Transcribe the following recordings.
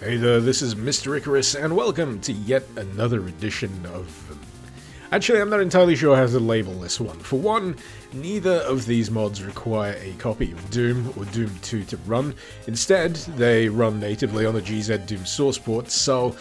Hey there, this is Mr. Icarus, and welcome to yet another edition of... Actually, I'm not entirely sure how to label this one. For one, neither of these mods require a copy of Doom or Doom 2 to run. Instead, they run natively on the GZ Doom source port, so...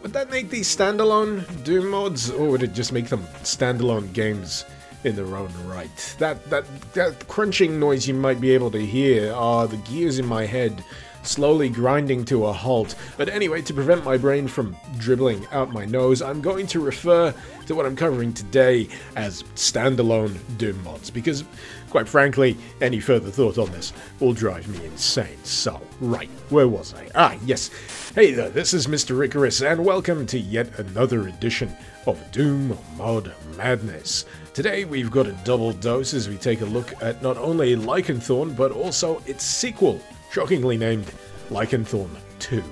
would that make these standalone Doom mods, or would it just make them standalone games in their own right? That crunching noise you might be able to hear are the gears in my head slowly grinding to a halt. But anyway, to prevent my brain from dribbling out my nose, I'm going to refer to what I'm covering today as standalone Doom mods, because, quite frankly, any further thought on this will drive me insane. So, right, where was I? Ah, yes. Hey there, this is Mr. Icarus, and welcome to yet another edition of Doom Mod Madness. Today we've got a double dose as we take a look at not only Lycanthorn, but also its sequel, shockingly named Lycanthorn 2.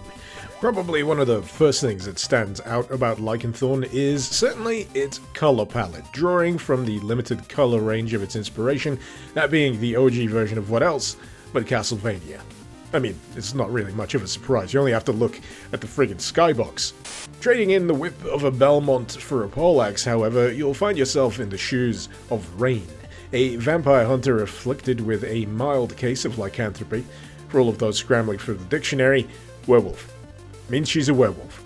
Probably one of the first things that stands out about Lycanthorn is certainly its color palette, drawing from the limited color range of its inspiration, that being the OG version of what else but Castlevania. I mean, it's not really much of a surprise, you only have to look at the friggin' skybox. Trading in the whip of a Belmont for a poleaxe, however, you'll find yourself in the shoes of Rain, a vampire hunter afflicted with a mild case of lycanthropy. For all of those scrambling for the dictionary, werewolf means she's a werewolf.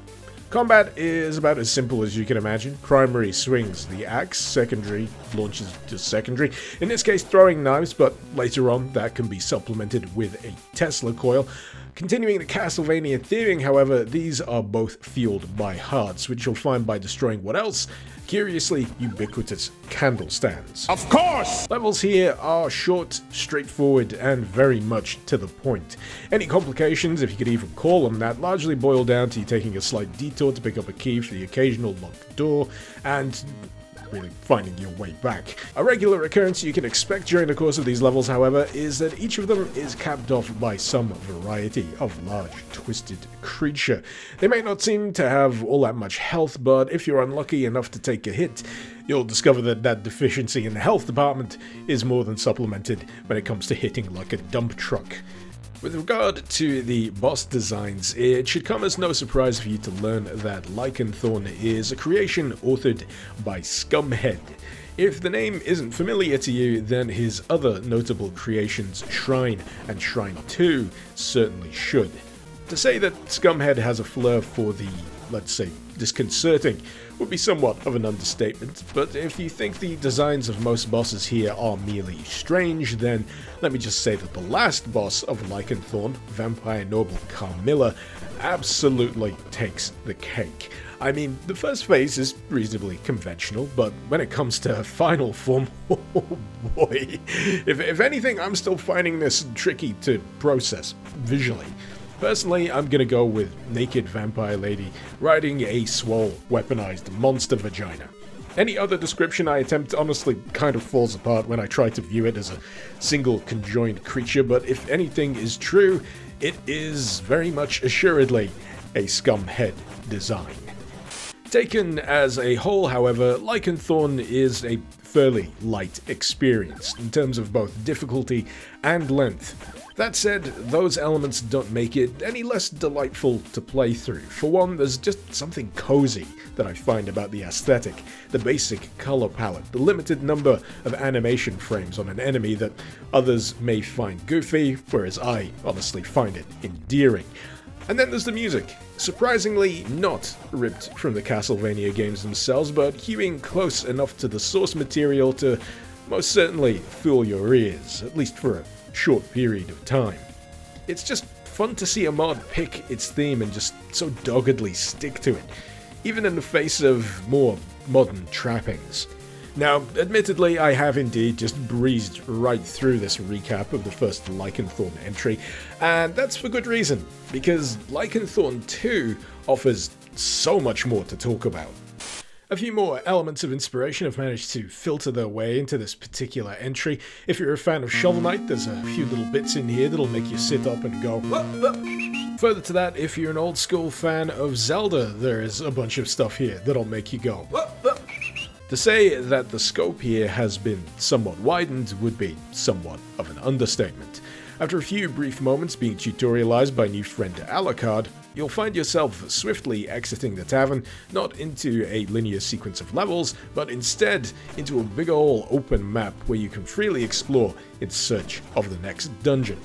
Combat is about as simple as you can imagine. Primary swings the axe, secondary launches to secondary, in this case throwing knives, but later on that can be supplemented with a Tesla coil. Continuing the Castlevania theming, however, these are both fueled by hearts, which you'll find by destroying what else? Curiously ubiquitous candle stands. Of course! Levels here are short, straightforward, and very much to the point. Any complications, if you could even call them that, largely boil down to you taking a slight detour to pick up a key for the occasional locked door, and really finding your way back. A regular occurrence you can expect during the course of these levels, however, is that each of them is capped off by some variety of large, twisted creature. They may not seem to have all that much health, but if you're unlucky enough to take a hit, you'll discover that that deficiency in the health department is more than supplemented when it comes to hitting like a dump truck. With regard to the boss designs, it should come as no surprise for you to learn that Lycanthorn is a creation authored by Scumhead. If the name isn't familiar to you, then his other notable creations, Shrine and Shrine 2, certainly should. To say that Scumhead has a flair for the, let's say, disconcerting would be somewhat of an understatement, but if you think the designs of most bosses here are merely strange, then let me just say that the last boss of Lycanthorn, Vampire Noble Carmilla, absolutely takes the cake. I mean, the first phase is reasonably conventional, but when it comes to final form, oh boy. If anything, I'm still finding this tricky to process visually. Personally, I'm gonna go with naked vampire lady riding a swole, weaponized monster vagina. Any other description I attempt honestly kind of falls apart when I try to view it as a single conjoined creature, but if anything is true, it is very much assuredly a Scumhead design. Taken as a whole, however, Lycanthorn is a fairly light experience in terms of both difficulty and length. That said, those elements don't make it any less delightful to play through. For one, there's just something cozy that I find about the aesthetic, the basic color palette, the limited number of animation frames on an enemy that others may find goofy, whereas I honestly find it endearing. And then there's the music, surprisingly not ripped from the Castlevania games themselves, but hewing close enough to the source material to most certainly fool your ears, at least for a short period of time. It's just fun to see a mod pick its theme and just so doggedly stick to it, even in the face of more modern trappings. Now, admittedly, I have indeed just breezed right through this recap of the first Lycanthorn entry, and that's for good reason, because Lycanthorn 2 offers so much more to talk about. A few more elements of inspiration have managed to filter their way into this particular entry. If you're a fan of Shovel Knight, there's a few little bits in here that'll make you sit up and go, "Whoa, whoa." Further to that, if you're an old school fan of Zelda, there is a bunch of stuff here that'll make you go, "Whoa, whoa." To say that the scope here has been somewhat widened would be somewhat of an understatement. After a few brief moments being tutorialized by new friend Alucard, you'll find yourself swiftly exiting the tavern, not into a linear sequence of levels, but instead into a big ol' open map where you can freely explore in search of the next dungeon.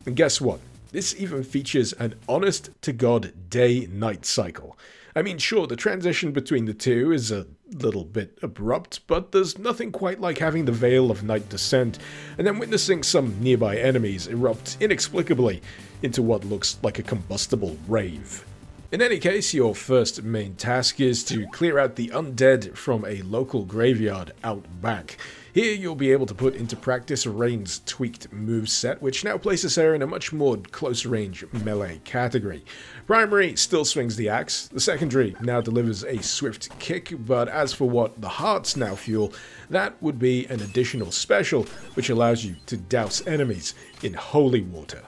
And guess what? This even features an honest-to-God day-night cycle. I mean, sure, the transition between the two is a little bit abrupt, but there's nothing quite like having the veil of night descend, and then witnessing some nearby enemies erupt inexplicably into what looks like a combustible rave. In any case, your first main task is to clear out the undead from a local graveyard out back. Here you'll be able to put into practice Rain's tweaked moveset, which now places her in a much more close-range melee category. Primary still swings the axe, the secondary now delivers a swift kick, but as for what the hearts now fuel, that would be an additional special which allows you to douse enemies in holy water.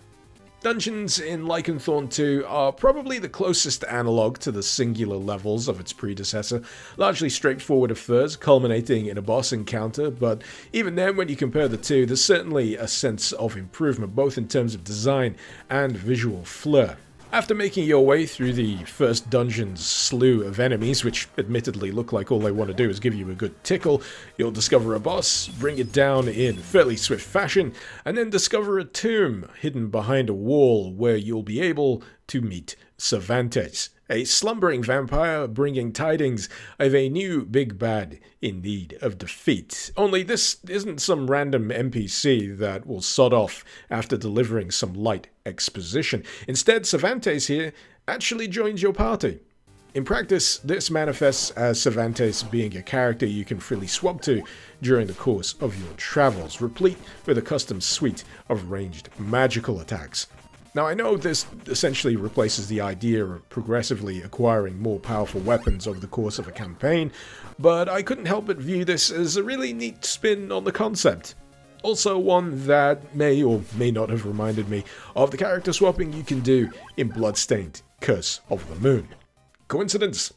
Dungeons in Lycanthorn 2 are probably the closest analogue to the singular levels of its predecessor, largely straightforward affairs culminating in a boss encounter, but even then when you compare the two, there's certainly a sense of improvement both in terms of design and visual flair. After making your way through the first dungeon's slew of enemies, which admittedly look like all they want to do is give you a good tickle, you'll discover a boss, bring it down in fairly swift fashion, and then discover a tomb hidden behind a wall where you'll be able to meet Cervantes, a slumbering vampire bringing tidings of a new big bad in need of defeat. Only this isn't some random NPC that will sod off after delivering some light exposition. Instead, Cervantes here actually joins your party. In practice, this manifests as Cervantes being a character you can freely swap to during the course of your travels, replete with a custom suite of ranged magical attacks. Now, I know this essentially replaces the idea of progressively acquiring more powerful weapons over the course of a campaign, but I couldn't help but view this as a really neat spin on the concept. Also one that may or may not have reminded me of the character swapping you can do in Bloodstained Curse of the Moon. Coincidence?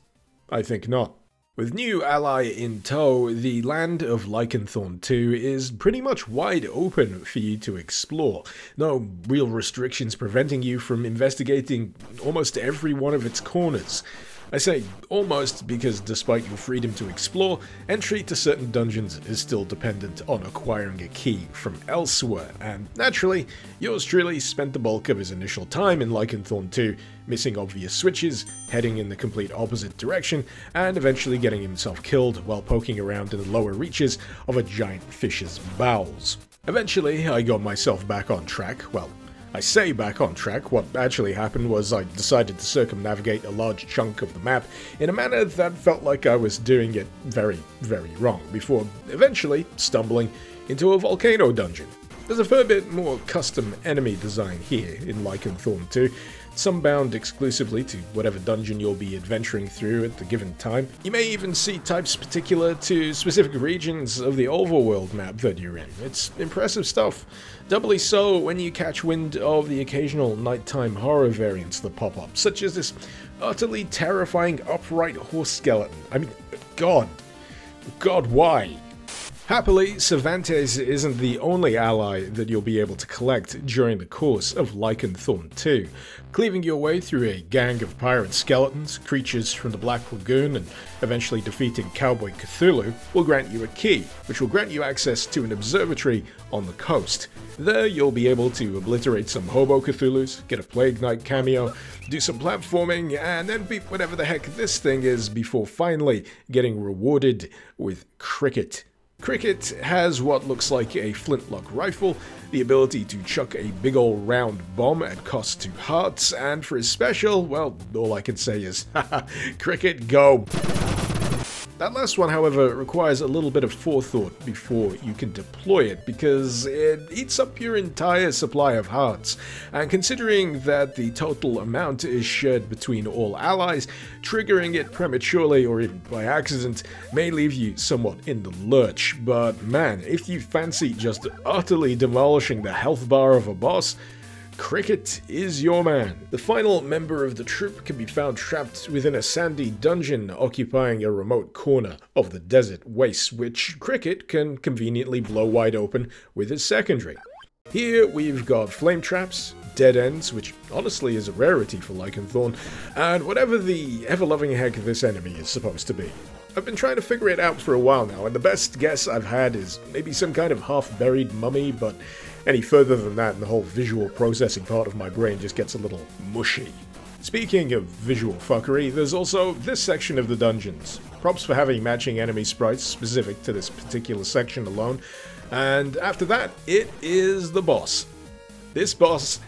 I think not. With new ally in tow, the land of Lycanthorn 2 is pretty much wide open for you to explore. No real restrictions preventing you from investigating almost every one of its corners. I say almost because despite your freedom to explore, entry to certain dungeons is still dependent on acquiring a key from elsewhere, and naturally, yours truly spent the bulk of his initial time in Lycanthorn 2 missing obvious switches, heading in the complete opposite direction, and eventually getting himself killed while poking around in the lower reaches of a giant fish's bowels. Eventually, I got myself back on track. Well, I say back on track. What actually happened was I decided to circumnavigate a large chunk of the map in a manner that felt like I was doing it very, very wrong, before eventually stumbling into a volcano dungeon. There's a fair bit more custom enemy design here in Lycanthorn 2, some bound exclusively to whatever dungeon you'll be adventuring through at the given time. You may even see types particular to specific regions of the overworld map that you're in. It's impressive stuff. Doubly so when you catch wind of the occasional nighttime horror variants that pop up, such as this utterly terrifying upright horse skeleton. I mean, God, why? Happily, Cervantes isn't the only ally that you'll be able to collect during the course of Lycanthorn 2. Cleaving your way through a gang of pirate skeletons, creatures from the Black Lagoon, and eventually defeating Cowboy Cthulhu will grant you a key, which will grant you access to an observatory on the coast. There you'll be able to obliterate some hobo Cthulhus, get a Plague Knight cameo, do some platforming, and then beat whatever the heck this thing is before finally getting rewarded with Cricket. Cricket has what looks like a flintlock rifle, the ability to chuck a big ol' round bomb at cost 2 hearts, and for his special, well, all I can say is, haha, Cricket, go! That last one, however, requires a little bit of forethought before you can deploy it, because it eats up your entire supply of hearts, and considering that the total amount is shared between all allies, triggering it prematurely or even by accident may leave you somewhat in the lurch. But man, if you fancy just utterly demolishing the health bar of a boss, Cricket is your man. The final member of the troupe can be found trapped within a sandy dungeon occupying a remote corner of the desert waste, which Cricket can conveniently blow wide open with his secondary. Here we've got flame traps, dead ends, which honestly is a rarity for Lycanthorn, and whatever the ever-loving heck this enemy is supposed to be. I've been trying to figure it out for a while now, and the best guess I've had is maybe some kind of half-buried mummy, but any further than that and the whole visual processing part of my brain just gets a little mushy. Speaking of visual fuckery, there's also this section of the dungeons. Props for having matching enemy sprites specific to this particular section alone. And after that, it is the boss. This boss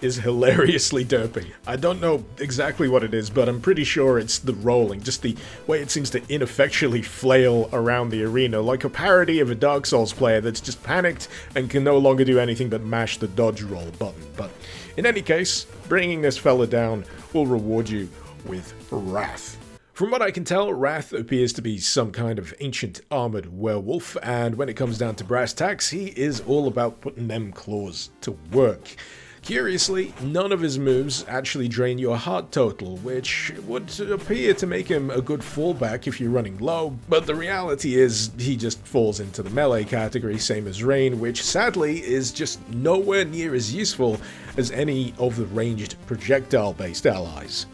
is hilariously derpy. I don't know exactly what it is, but I'm pretty sure it's the rolling, just the way it seems to ineffectually flail around the arena, like a parody of a Dark Souls player that's just panicked and can no longer do anything but mash the dodge roll button. But in any case, bringing this fella down will reward you with wrath. From what I can tell, Wrath appears to be some kind of ancient armored werewolf, and when it comes down to brass tacks, he is all about putting them claws to work. Curiously, none of his moves actually drain your heart total, which would appear to make him a good fallback if you're running low, but the reality is he just falls into the melee category, same as Rain, which sadly is just nowhere near as useful as any of the ranged projectile-based allies.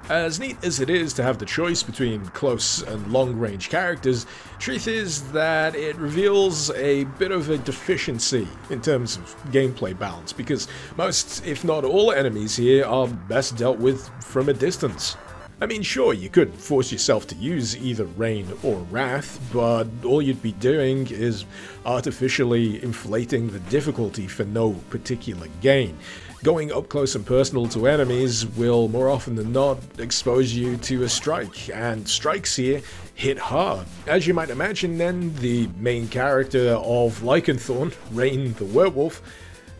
As neat as it is to have the choice between close and long-range characters, truth is that it reveals a bit of a deficiency in terms of gameplay balance, because most, if not all, enemies here are best dealt with from a distance. I mean, sure, you could force yourself to use either Rain or Wrath, but all you'd be doing is artificially inflating the difficulty for no particular gain. Going up close and personal to enemies will more often than not expose you to a strike, and strikes here hit hard. As you might imagine then, the main character of Lycanthorn, Rain the Werewolf,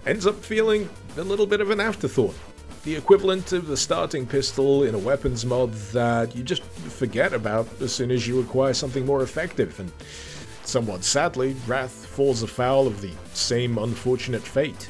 ends up feeling a little bit of an afterthought. The equivalent of the starting pistol in a weapons mod that you just forget about as soon as you acquire something more effective, and somewhat sadly, Wrath falls afoul of the same unfortunate fate.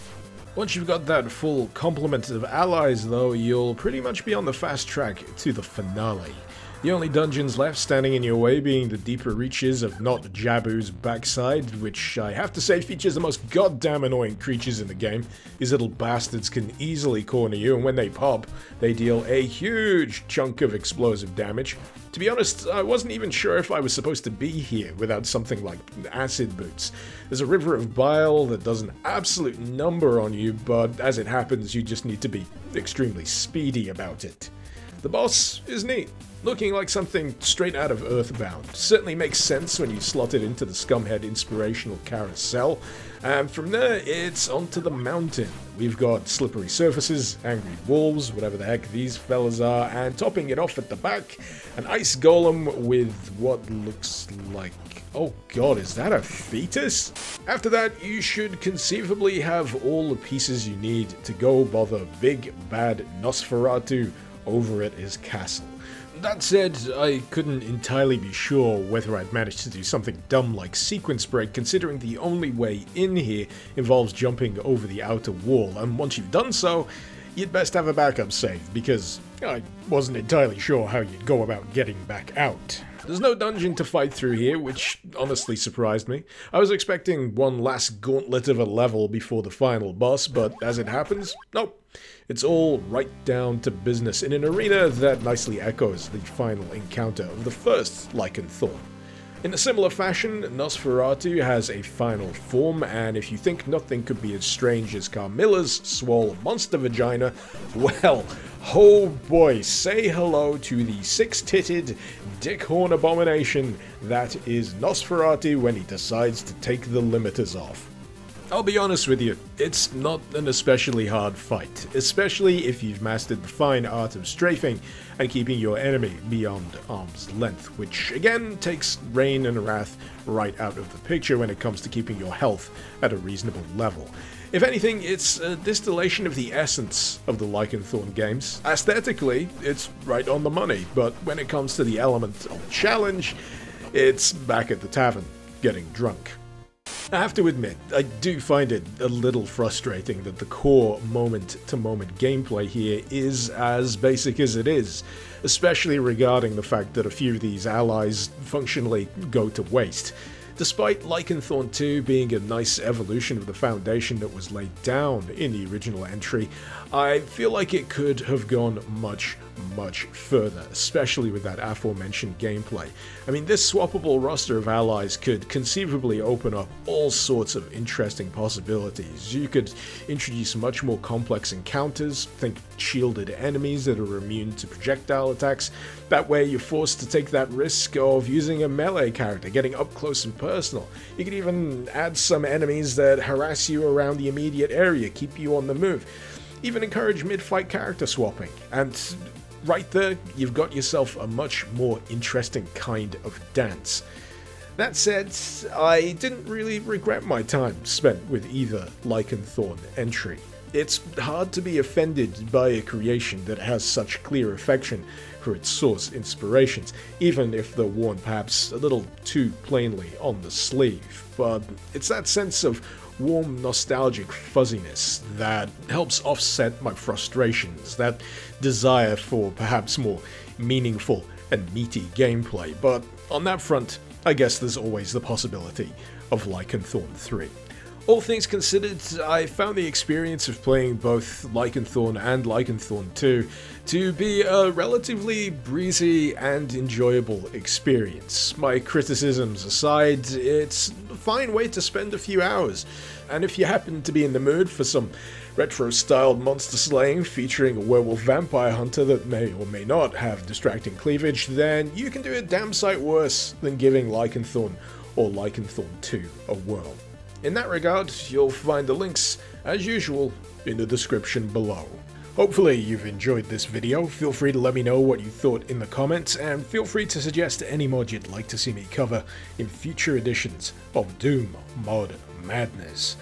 Once you've got that full complement of allies though, you'll pretty much be on the fast track to the finale. The only dungeons left standing in your way being the deeper reaches of Not Jabu's backside, which I have to say features the most goddamn annoying creatures in the game. These little bastards can easily corner you, and when they pop, they deal a huge chunk of explosive damage. To be honest, I wasn't even sure if I was supposed to be here without something like acid boots. There's a river of bile that does an absolute number on you, but as it happens, you just need to be extremely speedy about it. The boss is neat. Looking like something straight out of Earthbound. Certainly makes sense when you slot it into the Scumhead inspirational carousel. And from there, it's onto the mountain. We've got slippery surfaces, angry wolves, whatever the heck these fellas are, and topping it off at the back, an ice golem with what looks like... oh god, is that a fetus? After that, you should conceivably have all the pieces you need to go bother big bad Nosferatu over at his castle. That said, I couldn't entirely be sure whether I'd managed to do something dumb like sequence break, considering the only way in here involves jumping over the outer wall, and once you've done so, you'd best have a backup save, because I wasn't entirely sure how you'd go about getting back out. There's no dungeon to fight through here, which honestly surprised me. I was expecting one last gauntlet of a level before the final boss, but as it happens, nope. It's all right down to business in an arena that nicely echoes the final encounter of the first Lycanthorn. In a similar fashion, Nosferatu has a final form, and if you think nothing could be as strange as Carmilla's swole monster vagina, well, oh boy, say hello to the six-titted dickhorn abomination that is Nosferatu when he decides to take the limiters off. I'll be honest with you, it's not an especially hard fight, especially if you've mastered the fine art of strafing and keeping your enemy beyond arm's length, which again takes Rain and Wrath right out of the picture when it comes to keeping your health at a reasonable level. If anything, it's a distillation of the essence of the Lycanthorn games. Aesthetically, it's right on the money, but when it comes to the element of challenge, it's back at the tavern, getting drunk. I have to admit, I do find it a little frustrating that the core moment-to-moment gameplay here is as basic as it is, especially regarding the fact that a few of these allies functionally go to waste. Despite Lycanthorn 2 being a nice evolution of the foundation that was laid down in the original entry, I feel like it could have gone much further, especially with that aforementioned gameplay. I mean, this swappable roster of allies could conceivably open up all sorts of interesting possibilities. You could introduce much more complex encounters, think shielded enemies that are immune to projectile attacks. That way you're forced to take that risk of using a melee character, getting up close and personal. You could even add some enemies that harass you around the immediate area, keep you on the move. Even encourage mid-fight character swapping, and right there, you've got yourself a much more interesting kind of dance. That said, I didn't really regret my time spent with either Lycanthorn entry. It's hard to be offended by a creation that has such clear affection for its source inspirations, even if they're worn perhaps a little too plainly on the sleeve. But it's that sense of warm, nostalgic fuzziness that helps offset my frustrations, that desire for perhaps more meaningful and meaty gameplay. But on that front, I guess there's always the possibility of Lycanthorn 3. All things considered, I found the experience of playing both Lycanthorn and Lycanthorn 2 to be a relatively breezy and enjoyable experience. My criticisms aside, it's a fine way to spend a few hours, and if you happen to be in the mood for some retro-styled monster slaying featuring a werewolf vampire hunter that may or may not have distracting cleavage, then you can do it damn sight worse than giving Lycanthorn or Lycanthorn 2 a whirl. In that regard, you'll find the links, as usual, in the description below. Hopefully you've enjoyed this video. Feel free to let me know what you thought in the comments, and feel free to suggest any mod you'd like to see me cover in future editions of Doom Mod Madness.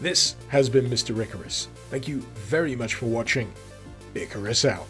This has been Mr. Icarus. Thank you very much for watching. Icarus out.